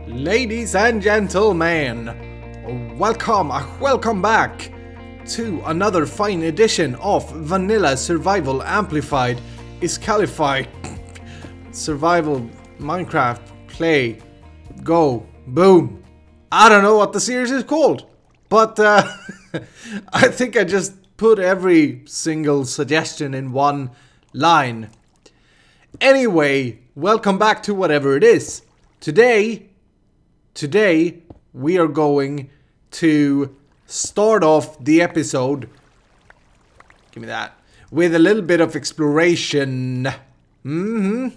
Ladies and gentlemen, welcome back to another fine edition of Vanilla Survival Amplified is Calified Survival Minecraft Play Go Boom. I don't know what the series is called, but I think I just put every single suggestion in one line. Anyway, welcome back to whatever it is. Today we are going to start off the episode, give me that, with a little bit of exploration. We're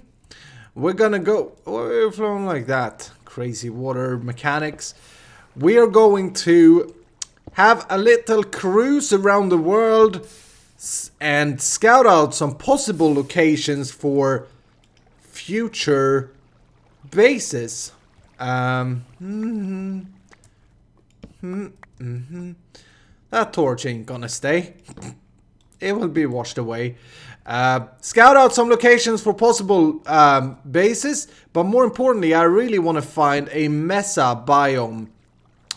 gonna go, we're flowing like that, crazy water mechanics. We are going to have a little cruise around the world and scout out some possible locations for future bases. That torch ain't gonna stay. It will be washed away. Scout out some locations for possible bases, but more importantly, I really want to find a mesa biome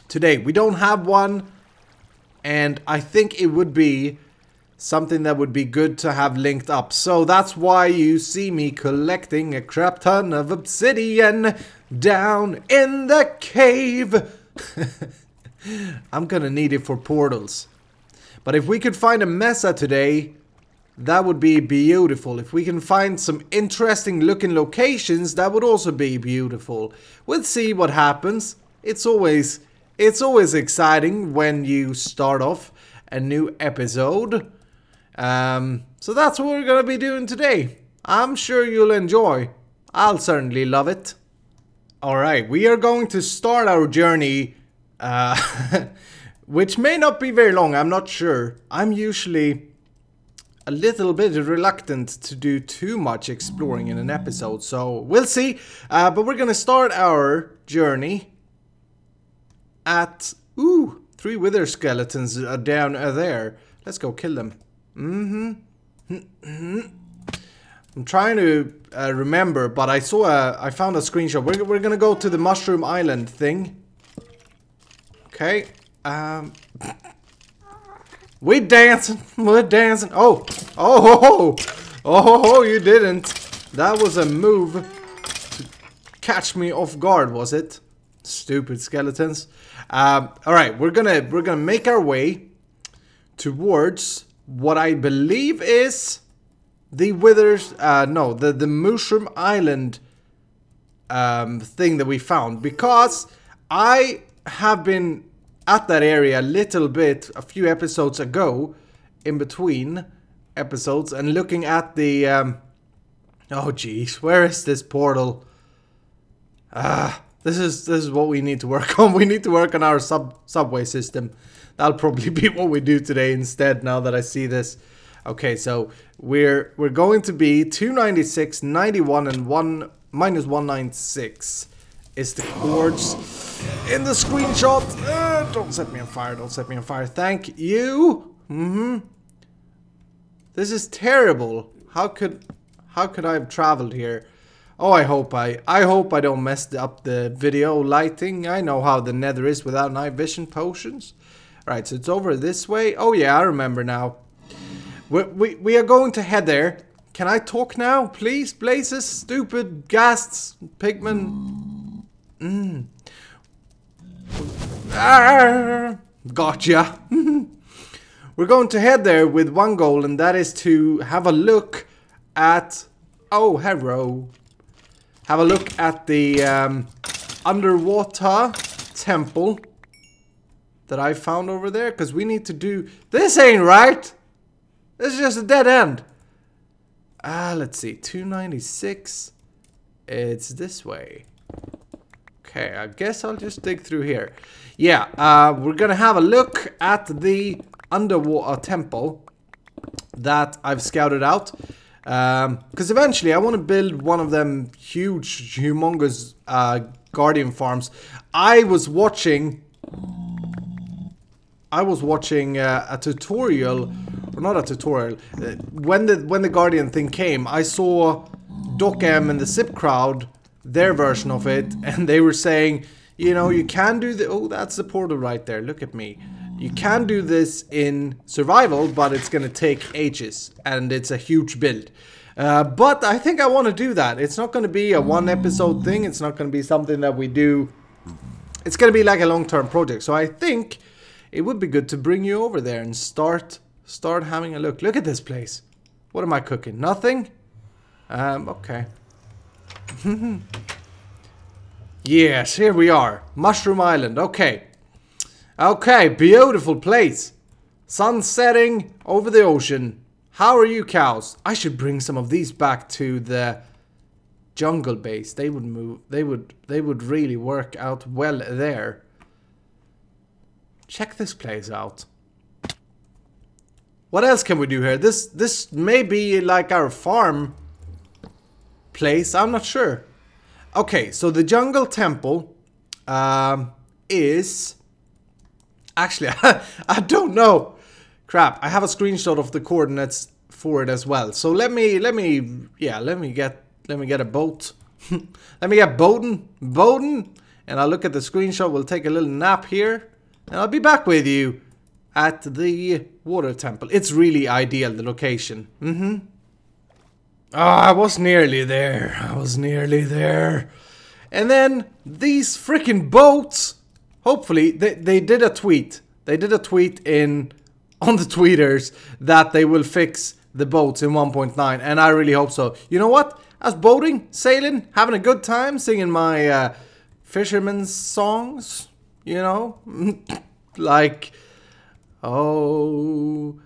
today. We don't have one, and I think it would be something that would be good to have linked up. So that's why you see me collecting a crap ton of obsidian down in the cave. I'm gonna need it for portals. But if we could find a mesa today, that would be beautiful. If we can find some interesting looking locations, that would also be beautiful. We'll see what happens. It's always exciting when you start off a new episode. So that's what we're gonna be doing today. I'm sure you'll enjoy. I'll certainly love it. Alright, we are going to start our journey, which may not be very long, I'm not sure. I'm usually a little bit reluctant to do too much exploring in an episode, so we'll see. But we're gonna start our journey at... Ooh, 3 wither skeletons are down there. Let's go kill them. I'm trying to remember, but I found a screenshot. We're gonna go to the Mushroom Island thing. Okay. We're dancing. Oh, you didn't. That was a move to catch me off guard, was it? Stupid skeletons. Alright, we're gonna make our way towards what I believe is the the Mushroom Island thing that we found, because I have been at that area a little bit a few episodes ago, in between episodes, and looking at the oh geez, where is this portal? This is what we need to work on. We need to work on our subway system. That'll probably be what we do today instead, now that I see this. Okay, so we're going to be 296, 91, and minus 196 is the chords in the screenshot. Don't set me on fire, don't set me on fire. Thank you. This is terrible. How could I have traveled here? Oh, I hope I don't mess up the video lighting. I know how the Nether is without night vision potions. Right, so it's over this way. Oh yeah, I remember now. We are going to head there. Can I talk now, please? Blazes, stupid, ghasts, pigmen. Gotcha. We're going to head there with one goal, and that is to have a look at... Oh, hello. Have a look at the underwater temple that I found over there, because we need to do... This ain't right! This is just a dead end. Let's see. 296. It's this way. Okay, I guess I'll just dig through here. Yeah, we're gonna have a look at the underwater temple that I've scouted out. Because eventually I want to build one of them huge, humongous guardian farms. I was watching a tutorial, or not a tutorial. When the Guardian thing came, I saw Doc M and the Zip crowd their version of it, and they were saying, you know, you can do the... Oh, that's the portal right there. Look at me. You can do this in survival, but it's going to take ages, and it's a huge build. But I think I want to do that. It's not going to be a one episode thing. It's not going to be something that we do. It's going to be like a long-term project. So I think it would be good to bring you over there and start having a look. Look at this place. What am I cooking? Nothing? Okay. Yes, here we are. Mushroom Island. Okay. Okay, beautiful place. Sun setting over the ocean. How are you, cows? I should bring some of these back to the jungle base. They would move. They would really work out well there. Check this place out. What else can we do here? This may be like our farm place. I'm not sure. Okay, so the jungle temple is actually I don't know. Crap, I have a screenshot of the coordinates for it as well. So let me get a boat. Let me get Bowden, and I'll look at the screenshot. We'll take a little nap here, and I'll be back with you at the water temple. It's really ideal, the location. Oh, I was nearly there. And then these freaking boats. Hopefully, they did a tweet. They did a tweet on the tweeters that they will fix the boats in 1.9, and I really hope so. You know what? I was boating, sailing, having a good time, singing my fisherman's songs. You know, like, oh,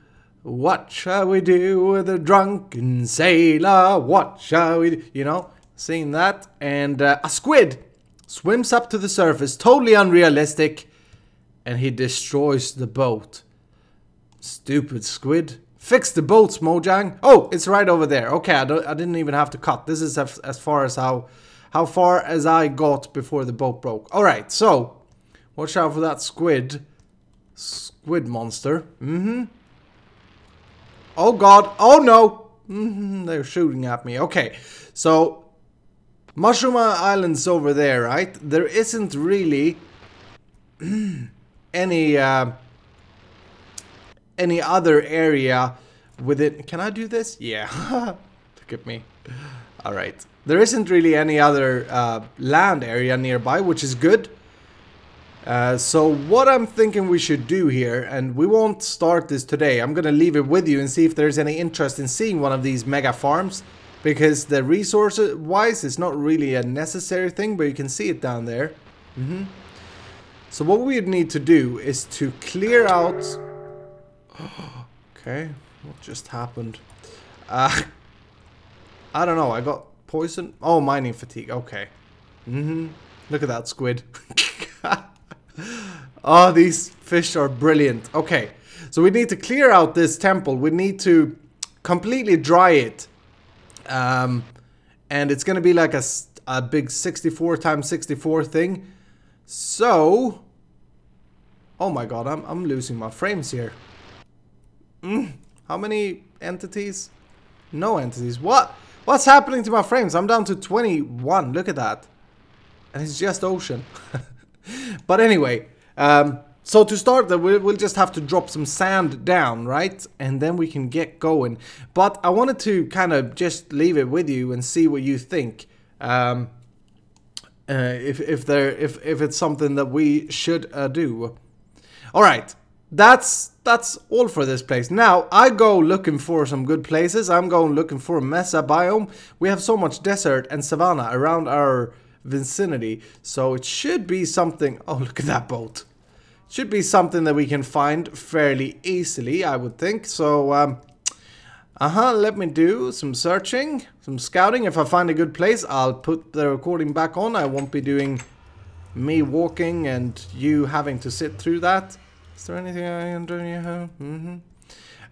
what shall we do with a drunken sailor? What shall we do? You know, singing that, and a squid swims up to the surface, totally unrealistic, and he destroys the boat. Stupid squid. Fix the boats, Mojang. Oh, it's right over there. Okay, I didn't even have to cut. This is as far as how far as I got before the boat broke. Alright, so watch out for that squid monster. Oh god. Oh no. They're shooting at me. Okay, so Mushroom Island's over there, right? There isn't really any other area within. Can I do this? Yeah. Look at me. Alright. There isn't really any other land area nearby, which is good. So what I'm thinking we should do here, and we won't start this today. I'm gonna leave it with you and see if there's any interest in seeing one of these mega farms. Because the resources wise, it's not really a necessary thing, but you can see it down there. So what we would need to do is to clear out... Okay, what just happened? I don't know, I got poison. Oh, mining fatigue, okay. Look at that squid. Oh, these fish are brilliant. Okay, so we need to clear out this temple. We need to completely dry it. And it's gonna be like a big 64 times 64 thing. So, oh my god, I'm losing my frames here. How many entities? No entities. What's happening to my frames? I'm down to 21. Look at that. And it's just ocean. But anyway, so to start that, we'll just have to drop some sand down, right? And then we can get going. But I wanted to kind of just leave it with you and see what you think. If it's something that we should do. All right, that's all for this place. Now I go looking for some good places. I'm going looking for a mesa biome. We have so much desert and savanna around our vicinity, so it should be something. Oh, look at that boat. Should be something that we can find fairly easily, I would think. So, let me do some searching, some scouting. If I find a good place, I'll put the recording back on. I won't be doing me walking and you having to sit through that. Is there anything I can do here?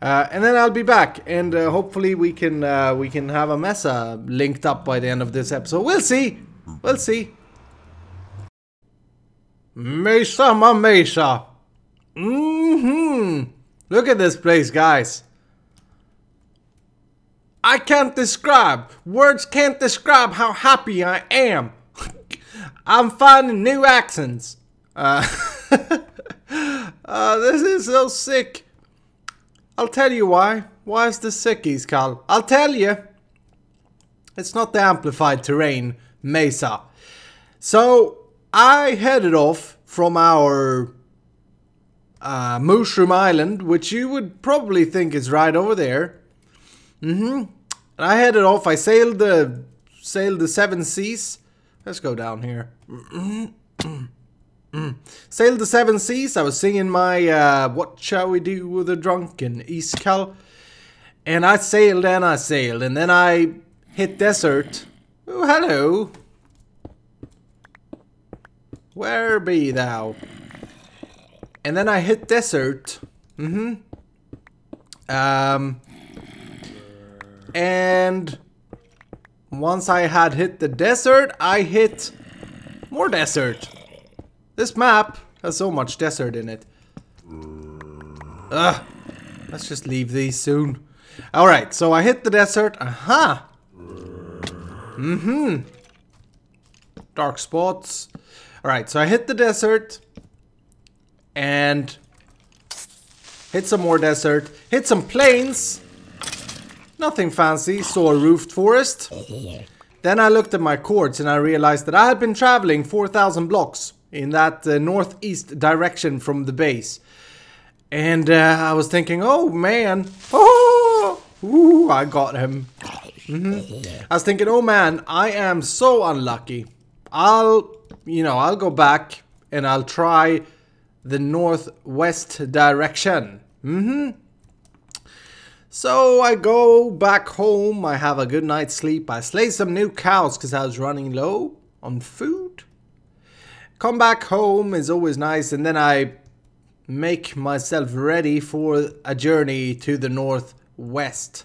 And then I'll be back, and hopefully we can have a mesa linked up by the end of this episode. We'll see. We'll see. Mesa, my mesa. Look at this place, guys. I can't describe. Words can't describe how happy I am. I'm finding new accents. This is so sick. I'll tell you why. Why is this sickies, Carl? I'll tell you. It's not the amplified terrain, mesa. So, I headed off from our Mushroom Island, which you would probably think is right over there. I headed off. I sailed the 7 seas. Let's go down here. Sailed the 7 seas. I was singing my What Shall We Do with a Drunken Iskall. And I sailed and I sailed. And then I hit desert. Oh, hello. Where be thou? And then I hit desert. And once I had hit the desert, I hit more desert. This map has so much desert in it. Let's just leave these soon. Alright, so I hit the desert. Dark spots. Alright, so I hit the desert. And hit some more desert. Hit some plains. Nothing fancy. Saw a roofed forest. Then I looked at my coords and I realized that I had been traveling 4,000 blocks in that northeast direction from the base. And I was thinking, oh man. Oh! Ooh, I got him. I was thinking, oh man, I am so unlucky. I'll go back and I'll try the northwest direction. So I go back home, I have a good night's sleep, I slay some new cows because I was running low on food. Come back home is always nice, and then I make myself ready for a journey to the northwest.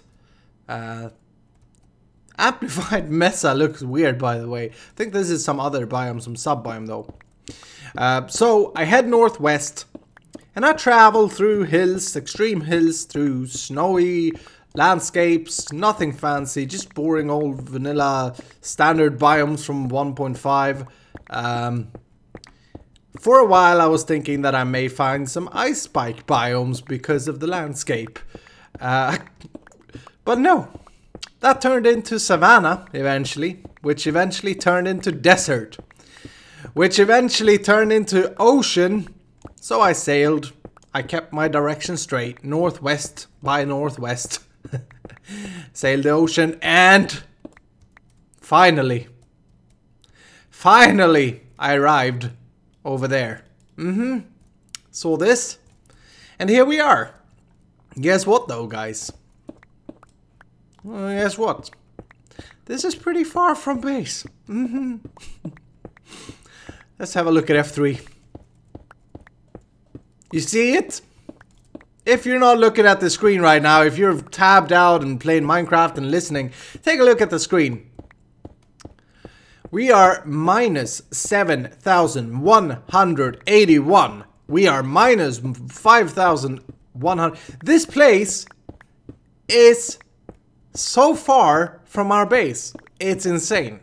Amplified mesa looks weird, by the way. I think this is some other biome, some sub-biome though. So I head northwest. And I travel through hills, extreme hills, through snowy landscapes, nothing fancy, just boring old vanilla standard biomes from 1.5. For a while I was thinking that I may find some ice spike biomes because of the landscape. But no, that turned into savanna eventually, which eventually turned into desert, which eventually turned into ocean. So I sailed, I kept my direction straight, northwest by northwest, sailed the ocean, and finally, I arrived over there. Saw this, and here we are. Guess what though, guys? Well, guess what? This is pretty far from base. Let's have a look at F3. You see it? If you're not looking at the screen right now, if you're tabbed out and playing Minecraft and listening, take a look at the screen. We are minus 7,181. We are minus 5,100. This place is so far from our base. It's insane.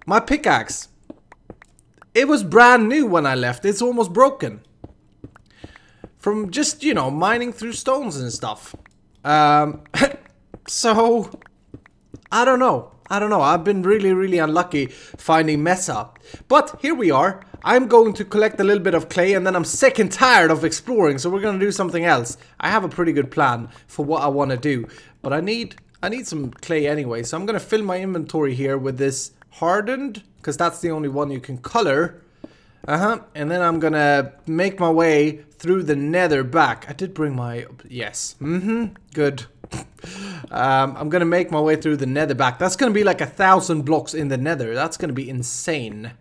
My pickaxe. It was brand new when I left. It's almost broken. From just, mining through stones and stuff. So, I don't know. I've been really unlucky finding mesa. But here we are. I'm going to collect a little bit of clay and then I'm sick and tired of exploring. So we're going to do something else. I have a pretty good plan for what I want to do. But I need some clay anyway. So I'm going to fill my inventory here with this hardened, because that's the only one you can color. And then I'm gonna make my way through the nether back. I did bring my... Yes. Good. I'm gonna make my way through the nether back. That's gonna be like 1,000 blocks in the nether. That's gonna be insane.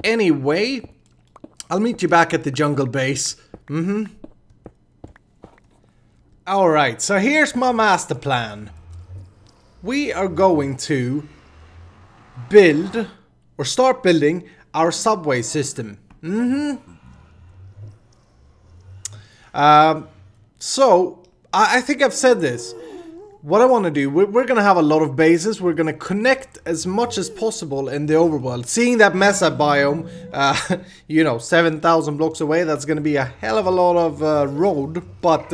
Anyway, I'll meet you back at the jungle base. Alright, so here's my master plan. We are going to build, or start building, our subway system. So, I think I've said this. What I want to do, we're going to have a lot of bases. We're going to connect as much as possible in the overworld. Seeing that mesa biome, you know, 7,000 blocks away, that's going to be a hell of a lot of road. But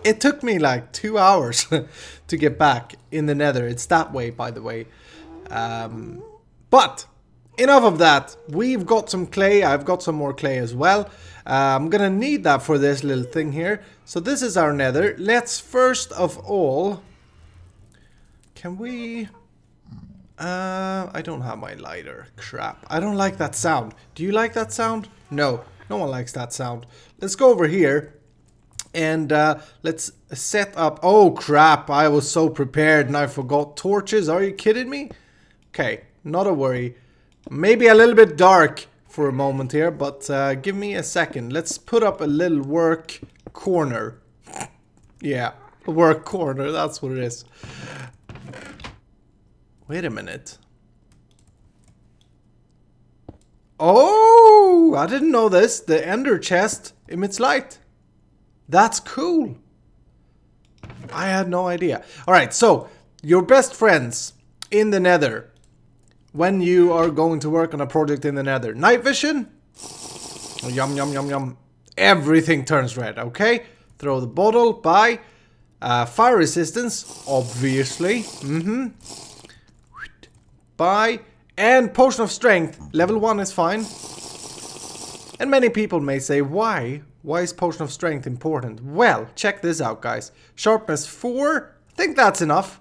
it took me like 2 hours to get back in the Nether. It's that way, by the way. But enough of that. We've got some clay. I've got some more clay as well. I'm going to need that for this little thing here. So this is our Nether. Let's first of all... Can we... I don't have my lighter. Crap. I don't like that sound. Do you like that sound? No. No one likes that sound. Let's go over here. And let's set up... Oh crap. I was so prepared and I forgot torches. Are you kidding me? Okay. Not a worry. Maybe a little bit dark for a moment here. But give me a second. Let's put up a little work... corner. Yeah, work corner, that's what it is. Wait a minute. Oh, I didn't know this. The ender chest emits light. That's cool. I had no idea. Alright, so your best friends in the Nether when you are going to work on a project in the Nether. Night vision. Yum, yum, yum, yum. Everything turns red, okay? Throw the bottle, bye. Fire resistance, obviously. Bye. And potion of strength, level 1 is fine. And many people may say, why? Why is potion of strength important? Well, check this out, guys. Sharpness 4, I think that's enough.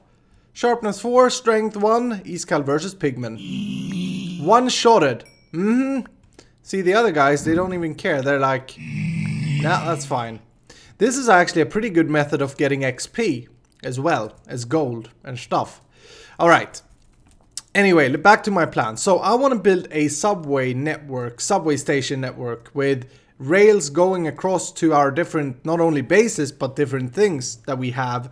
Sharpness 4, strength 1, Iskall versus Pigman. One-shotted. See, the other guys, they don't even care. They're like, nah, that's fine. This is actually a pretty good method of getting XP as well as gold and stuff. Alright. Anyway, back to my plan. So I want to build a subway network, subway station network with rails going across to our different, not only bases, but different things that we have.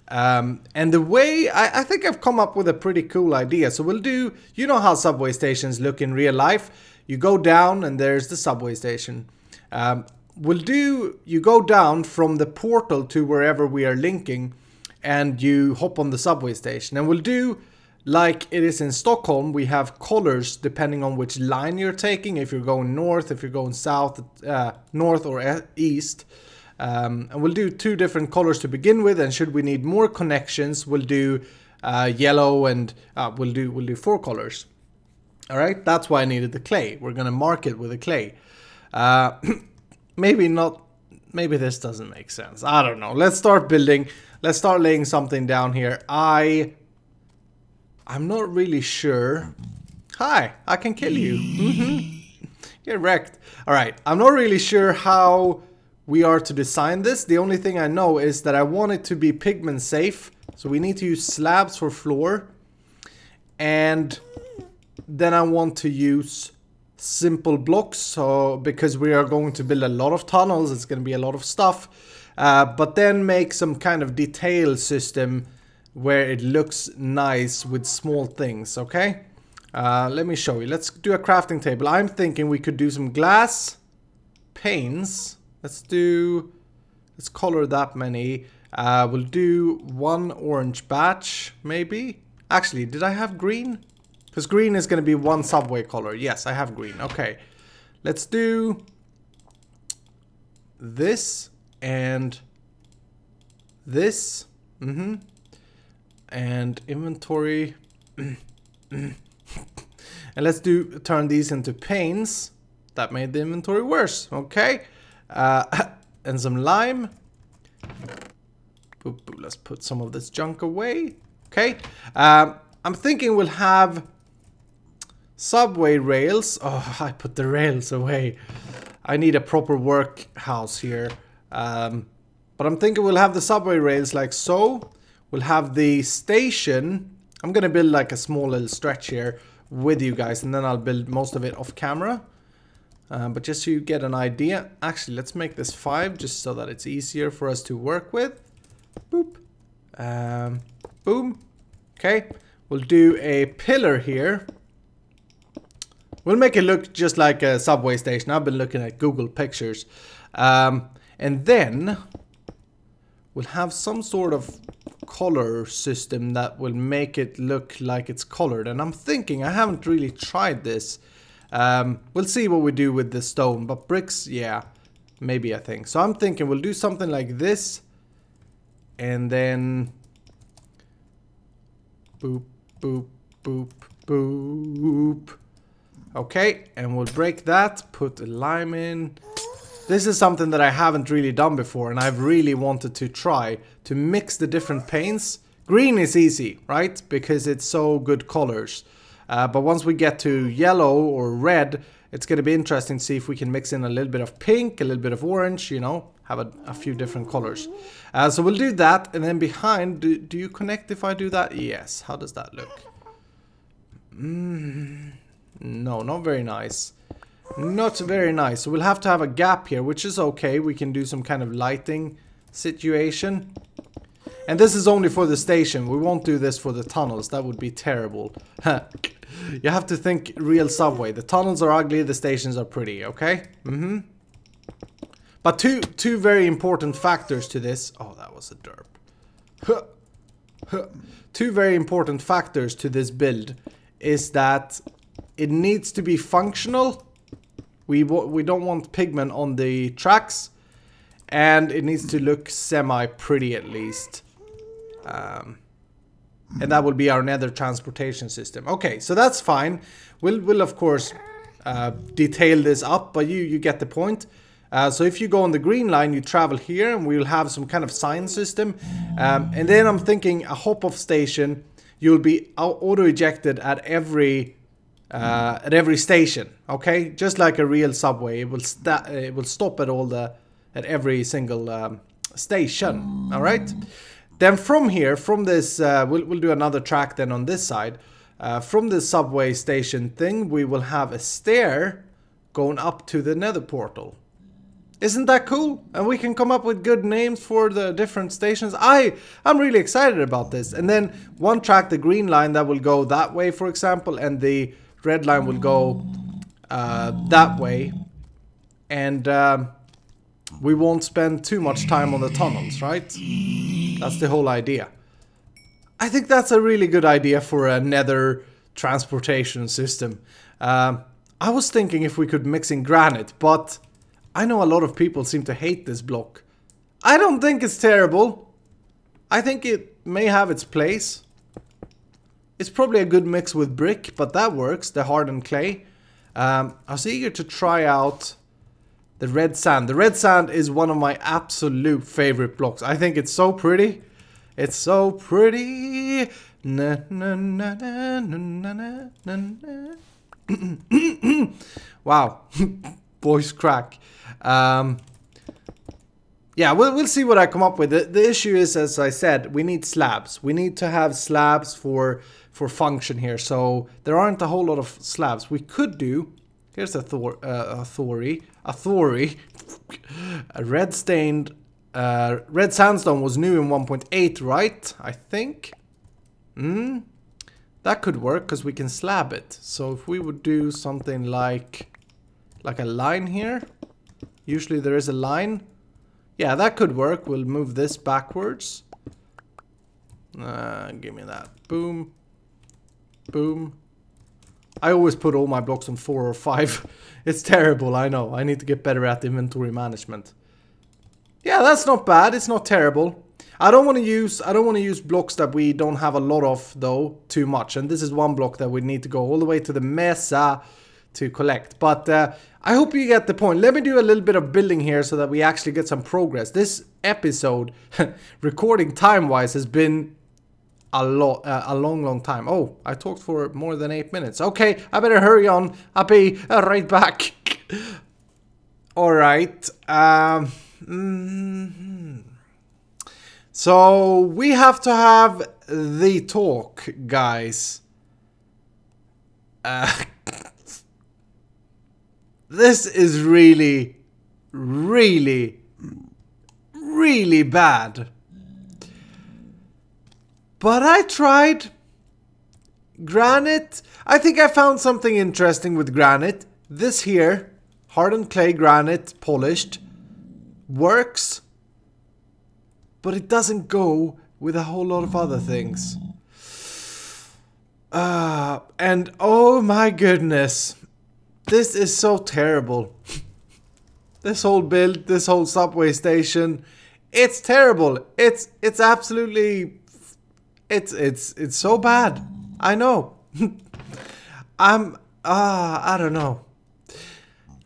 And the way, I think I've come up with a pretty cool idea. So we'll do, you know how subway stations look in real life. You go down and there's the subway station. You go down from the portal to wherever we are linking and you hop on the subway station. And we'll do like it is in Stockholm. We have colors depending on which line you're taking. If you're going north, if you're going south, north or east. And we'll do 2 different colors to begin with. And should we need more connections, we'll do yellow and we'll do 4 colors. Alright, that's why I needed the clay. We're gonna mark it with the clay. Maybe not, maybe this doesn't make sense. I don't know. Let's start building. Let's start laying something down here. I'm not really sure. Hi, I can kill you. Get wrecked. Alright, I'm not really sure how we are to design this. The only thing I know is that I want it to be pigment safe. So we need to use slabs for floor. And then I want to use simple blocks, so because we are going to build a lot of tunnels, it's going to be a lot of stuff, but then make some kind of detail system where it looks nice with small things. Okay, let me show you. Let's do a crafting table. I'm thinking we could do some glass panes. Let's color that many. We'll do 1 orange batch maybe. Actually, did I have green? Because green is going to be 1 subway color. Yes, I have green. Okay. Let's do this and this. And inventory. And let's turn these into panes. That made the inventory worse. Okay. And some lime. Boop, boop. Let's put some of this junk away. Okay. I'm thinking we'll have subway rails. Oh, I put the rails away. I need a proper workhouse here. But I'm thinking we'll have the subway rails like so. We'll have the station. I'm gonna build like a small little stretch here with you guys, and then I'll build most of it off camera. But just so you get an idea, actually let's make this 5 just so that it's easier for us to work with. Boop. Boom. Okay. We'll do a pillar here. We'll make it look just like a subway station. I've been looking at Google pictures. And then will have some sort of color system that will make it look like it's colored. And I'm thinking, I haven't really tried this. We'll see what we do with the stone, but bricks, yeah, maybe I think. So I'm thinking we'll do something like this, and then boop, boop, boop, boop. Okay, and we'll break that, put a lime in. This is something that I haven't really done before, and I've really wanted to try to mix the different paints. Green is easy, right? Because it's so good colors. But once we get to yellow or red, it's going to be interesting to see if we can mix in a little bit of pink, a little bit of orange, you know, have a few different colors. So we'll do that, and then behind, do you connect if I do that? Yes. How does that look? No, not very nice. Not very nice. So we'll have to have a gap here, which is okay. We can do some kind of lighting situation. And this is only for the station. We won't do this for the tunnels. That would be terrible. You have to think real subway. The tunnels are ugly, the stations are pretty, okay? But two very important factors to this. Oh, that was a derp. Two very important factors to this build is that it needs to be functional. We don't want pigment on the tracks, and it needs to look semi-pretty at least. And that will be our nether transportation system. Okay, so that's fine. We'll of course detail this up, but you get the point. So if you go on the green line, you travel here, and we'll have some kind of sign system. And then I'm thinking a hop-off station. You'll be auto-ejected at every station, okay? Just like a real subway, it will stop at every single station. All right. Then from here, from this, we'll do another track then on this side. From the subway station thing, we will have a stair going up to the nether portal. Isn't that cool? And we can come up with good names for the different stations. I'm really excited about this. And then one track, the green line, that will go that way, for example, and the red line will go that way. And we won't spend too much time on the tunnels, right? That's the whole idea. I think that's a really good idea for a nether transportation system. I was thinking if we could mix in granite, but I know a lot of people seem to hate this block. I don't think it's terrible. I think it may have its place. It's probably a good mix with brick, but that works, the hardened clay. I was eager to try out the red sand. The red sand is one of my absolute favorite blocks. I think it's so pretty. It's so pretty. Na, na, na, na, na, na, na, na. Wow. Voice crack. Yeah, we'll see what I come up with. The issue is, as I said, we need slabs. We need to have slabs for function here. So there aren't a whole lot of slabs. We could do. Here's a theory. A red stained. Red sandstone was new in 1.8, right? I think. That could work because we can slab it. So if we would do something like a line here. Usually there is a line. Yeah, that could work. We'll move this backwards. Give me that. Boom. Boom. I always put all my blocks on 4 or 5. It's terrible, I know. I need to get better at inventory management. Yeah, that's not bad. It's not terrible. I don't want to use blocks that we don't have a lot of though too much. And this is one block that we need to go all the way to the mesa to collect. But I hope you get the point. Let me do a little bit of building here so that we actually get some progress. This episode, recording time-wise, has been a long time. Oh, I talked for more than 8 minutes. Okay, I better hurry on. I'll be right back. All right. So we have to have the talk, guys. This is really, really, really bad. But I tried. Granite. I think I found something interesting with granite. This here, hardened clay granite, polished, works. but it doesn't go with a whole lot of other things. And oh my goodness, this is so terrible. This whole build, this whole subway station, it's terrible. It's absolutely, it's so bad. I know. I don't know.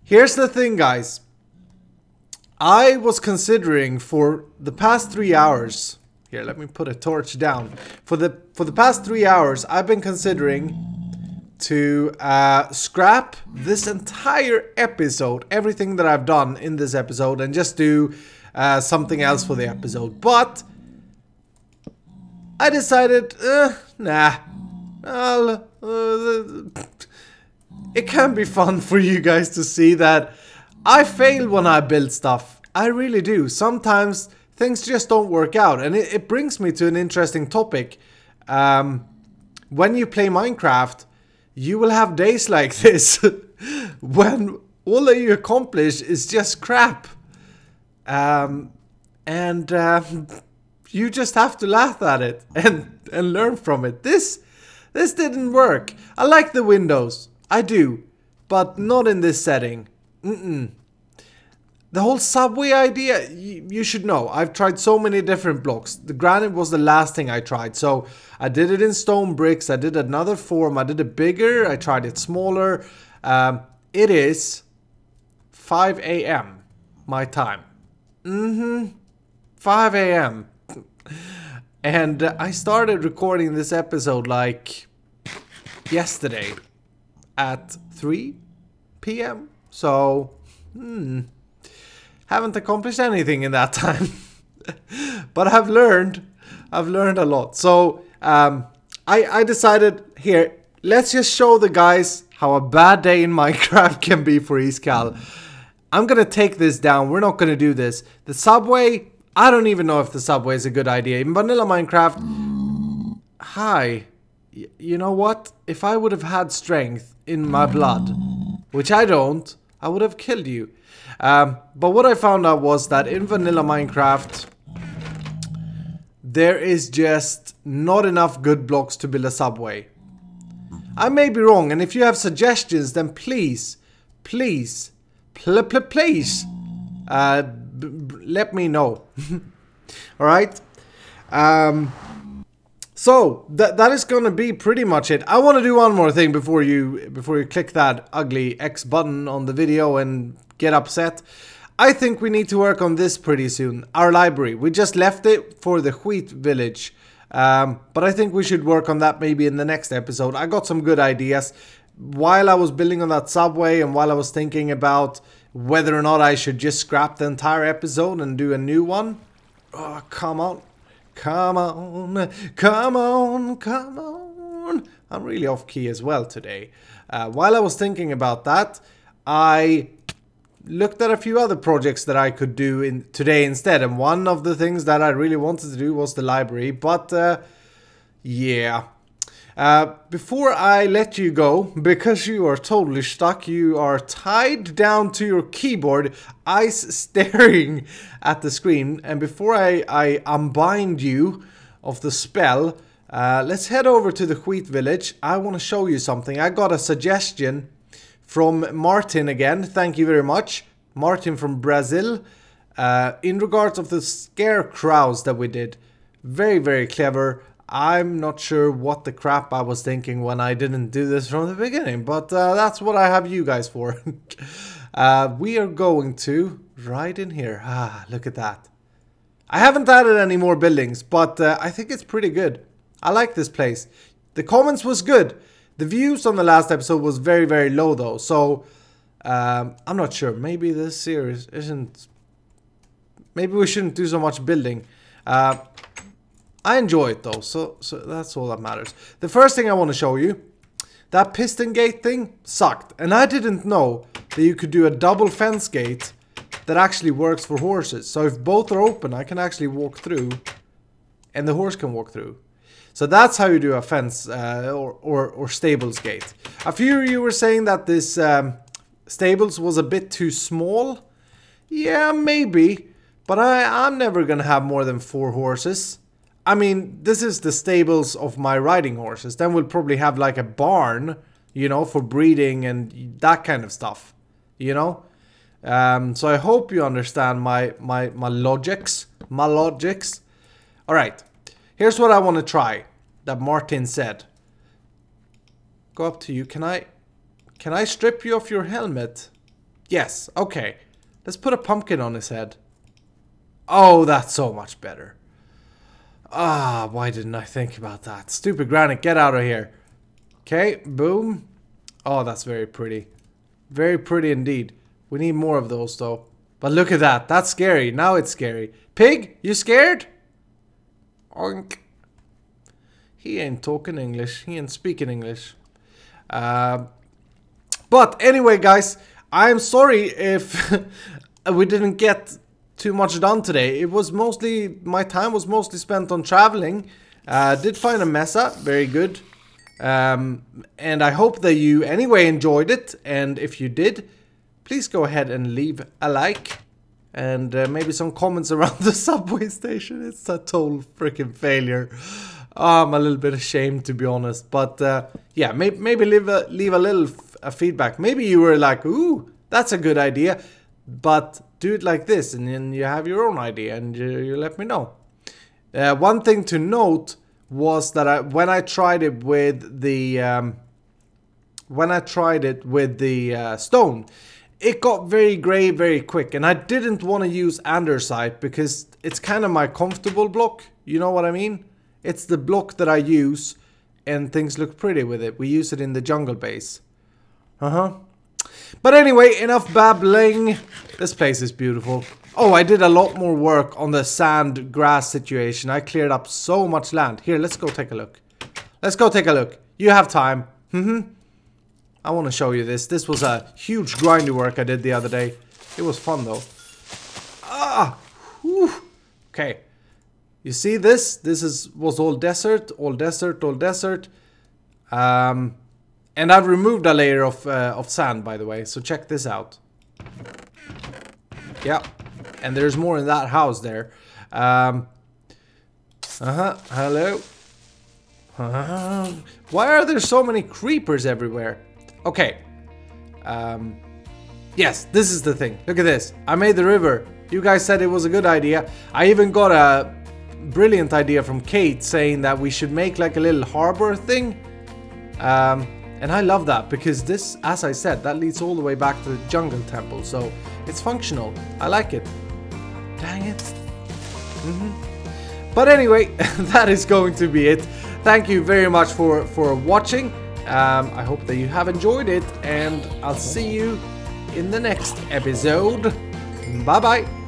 Here's the thing, guys. I was considering for the past 3 hours. Here, let me put a torch down. For the past 3 hours, I've been considering to scrap this entire episode, everything that I've done in this episode, and just do something else for the episode. But I decided, nah. It can be fun for you guys to see that I fail when I build stuff. I really do. Sometimes things just don't work out. And it brings me to an interesting topic. When you play Minecraft, you will have days like this when all that you accomplish is just crap. You just have to laugh at it and learn from it. This didn't work. I like the windows. I do. But not in this setting. The whole subway idea, you should know. I've tried so many different blocks. The granite was the last thing I tried. So I did it in stone bricks. I did another form. I did it bigger. I tried it smaller. It is 5 a.m. my time. 5 a.m. And I started recording this episode like yesterday at 3 p.m. So, haven't accomplished anything in that time. But I've learned a lot. So, I decided here, let's just show the guys how a bad day in Minecraft can be for Iscal. I'm gonna take this down. We're not gonna do this. The subway, I don't even know if the subway is a good idea. In vanilla Minecraft, hi. You know what? If I would have had strength in my blood, which I don't, I would have killed you. But what I found out was that in vanilla Minecraft, there is just not enough good blocks to build a subway. I may be wrong, and if you have suggestions, then please, please, please, let me know. Alright? So, that is gonna be pretty much it. I want to do one more thing before you click that ugly X button on the video and get upset. I think we need to work on this pretty soon. Our library. We just left it for the wheat village. But I think we should work on that maybe in the next episode. I got some good ideas. While I was building on that subway and while I was thinking about whether or not I should just scrap the entire episode and do a new one. Oh, come on. Come on, come on, come on. I'm really off key as well today. While I was thinking about that, I looked at a few other projects that I could do today instead. And one of the things that I really wanted to do was the library. But, yeah. Before I let you go, because you are totally stuck, you are tied down to your keyboard, eyes staring at the screen, and before I unbind you of the spell, let's head over to the wheat village. I want to show you something. I got a suggestion from Martin again, thank you very much, Martin from Brazil, in regards of the scarecrows that we did. Very, very clever. I'm not sure what the crap I was thinking when I didn't do this from the beginning, but that's what I have you guys for. We are going to right in here. Ah, look at that. I haven't added any more buildings, but I think it's pretty good. I like this place. The comments was good. The views on the last episode was very, very low though, so I'm not sure. Maybe this series isn't... Maybe we shouldn't do so much building. I enjoy it though, so that's all that matters. The first thing I want to show you, that piston gate thing sucked. And I didn't know that you could do a double fence gate that actually works for horses. So if both are open, I can actually walk through and the horse can walk through. So that's how you do a fence or stables gate. A few of you were saying that this stables was a bit too small. Yeah, maybe. But I'm never gonna have more than 4 horses. I mean, this is the stables of my riding horses. Then we'll probably have like a barn, you know, for breeding and that kind of stuff, you know. So I hope you understand my logics. All right, here's what I want to try. That Martin said. Go up to you. Can I strip you of your helmet? Yes. Okay. Let's put a pumpkin on his head. Oh, that's so much better. Ah, why didn't I think about that? Stupid granite, get out of here. Okay, boom. Oh, that's very pretty. Very pretty indeed. We need more of those though. But look at that. That's scary. Now it's scary. Pig, you scared? Oink. He ain't talking English. He ain't speaking English. But anyway, guys, I'm sorry if we didn't get too much done today. It was mostly, my time was mostly spent on traveling. Did find a mesa, very good. And I hope that you anyway enjoyed it. And if you did, please go ahead and leave a like. And maybe some comments around the subway station. It's a total freaking failure. I'm a little bit ashamed, to be honest. But yeah, maybe leave a little feedback. Maybe you were like, ooh, that's a good idea. But do it like this, and then you have your own idea, and you let me know. One thing to note was that when I tried it with the stone, it got very gray very quick, and I didn't want to use andesite because it's kind of my comfortable block. You know what I mean? It's the block that I use, and things look pretty with it. We use it in the jungle base. But anyway, enough babbling. This place is beautiful. Oh, I did a lot more work on the sand grass situation. I cleared up so much land. Here, let's go take a look. Let's go take a look. You have time. I want to show you this. This was a huge grindy work I did the other day. It was fun though. Ah! Whew. Okay. You see this? This was all desert, all desert, all desert. And I've removed a layer of sand, by the way. So check this out. Yeah. And there's more in that house there. Hello. Why are there so many creepers everywhere? Okay. Yes, this is the thing. Look at this. I made the river. You guys said it was a good idea. I even got a brilliant idea from Kate saying that we should make like a little harbor thing. And I love that because this, as I said, that leads all the way back to the jungle temple. So it's functional. I like it. Dang it. But anyway, that is going to be it. Thank you very much for watching. I hope that you have enjoyed it, and I'll see you in the next episode. Bye bye.